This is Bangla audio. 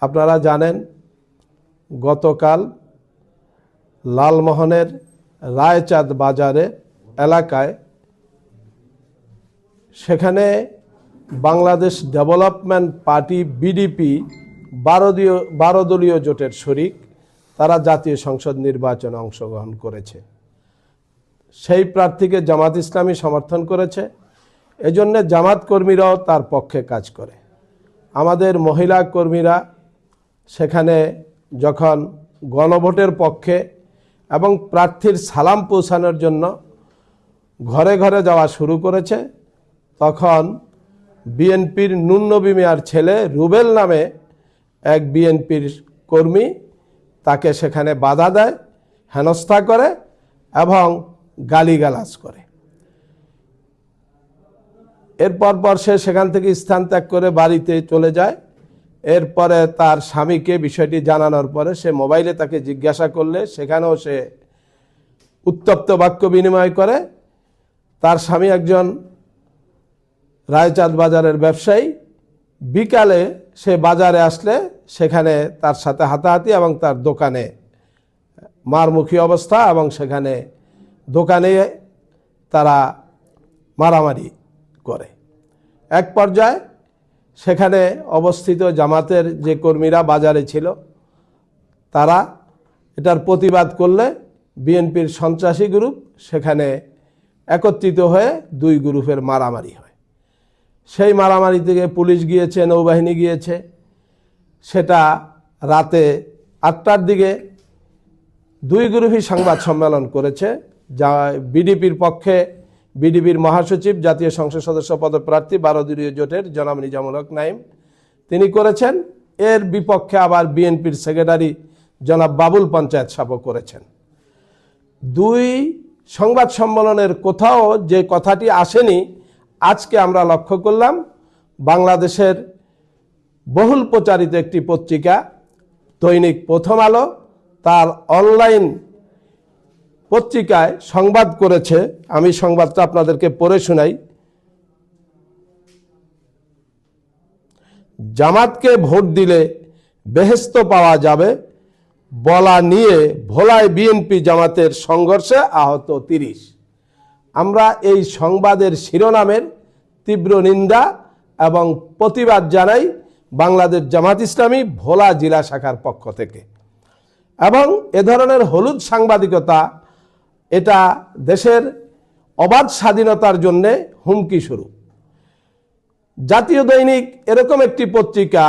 আপনারা জানেন গতকাল লালমোহনের রায়চাঁদ বাজারে এলাকায় সেখানে বাংলাদেশ ডেভেলপমেন্ট পার্টি বিডিপি 12 দলীয় জোটের শরিক তারা জাতীয় সংসদ নির্বাচনে অংশগ্রহণ করেছে। সেই প্রার্থীকে জামাত ইসলামী সমর্থন করেছে, এজন্য জামাত কর্মীরাও তার পক্ষে কাজ করে। আমাদের মহিলা কর্মীরা সেখানে যখন গণভোটের পক্ষে এবং প্রার্থীর সালাম পৌঁছানোর জন্য ঘরে ঘরে যাওয়া শুরু করেছে, তখন বিএনপির নুননবী মিয়ার ছেলে রুবেল নামে এক বিএনপির কর্মী তাকে সেখানে বাধা দেয়, হেনস্থা করে এবং গালিগালাজ করে। এরপর সে সেখান থেকে স্থান ত্যাগ করে বাড়িতে চলে যায়। এরপরে তার স্বামীকে বিষয়টি জানানোর পরে সে মোবাইলে তাকে জিজ্ঞাসা করলে সেখানেও সে উত্তপ্ত বাক্য বিনিময় করে। তার স্বামী একজন রায়চাঁদ বাজারের ব্যবসায়ী, বিকালে সে বাজারে আসলে সেখানে তার সাথে হাতাহাতি এবং তার দোকানে মারমুখী অবস্থা এবং সেখানে দোকানে তারা মারামারি করে। এক পর্যায়ে সেখানে অবস্থিত জামাতের যে কর্মীরা বাজারে ছিল তারা এটার প্রতিবাদ করলে বিএনপির সন্ত্রাসী গ্রুপ সেখানে একত্রিত হয়ে দুই গ্রুপের মারামারি হয়। সেই মারামারি থেকে পুলিশ গিয়েছে, নৌবাহিনী গিয়েছে। সেটা রাতে 8টার দিকে দুই গ্রুপই সংবাদ সম্মেলন করেছে। যা বিডিপির পক্ষে বিডিপির মহাসচিব জাতীয় সংসদ সদস্য পদপ্রার্থী 12 দলীয় জোটের জনাব নিজামুল হক নাঈম তিনি করেছেন। এর বিপক্ষে আবার বিএনপির সেক্রেটারি জনাব বাবুল পঞ্চায়েত সাহেব করেছেন। দুই সংবাদ সম্মেলনের কোথাও যে কথাটি আসেনি, আজকে আমরা লক্ষ্য করলাম বাংলাদেশের বহুল প্রচারিত একটি পত্রিকা দৈনিক প্রথম আলো তার অনলাইন পত্রিকায় সংবাদ করেছে। আমি সংবাদটা আপনাদেরকে পড়ে শোনাই। জামাতকে ভোট দিলে বেহেশত পাওয়া যাবে বলা নিয়ে ভোলায় বিএনপি জামাতের সংঘর্ষে আহত 30। আমরা এই সংবাদের শিরোনামের তীব্র নিন্দা এবং প্রতিবাদ জানাই বাংলাদেশ জামাত ইসলামী ভোলা জেলা শাখার পক্ষ থেকে। এবং এ ধরনের হলুদ সাংবাদিকতা এটা দেশের অবাধ স্বাধীনতার জন্যে হুমকি স্বরূপ। জাতীয় দৈনিক এরকম একটি পত্রিকা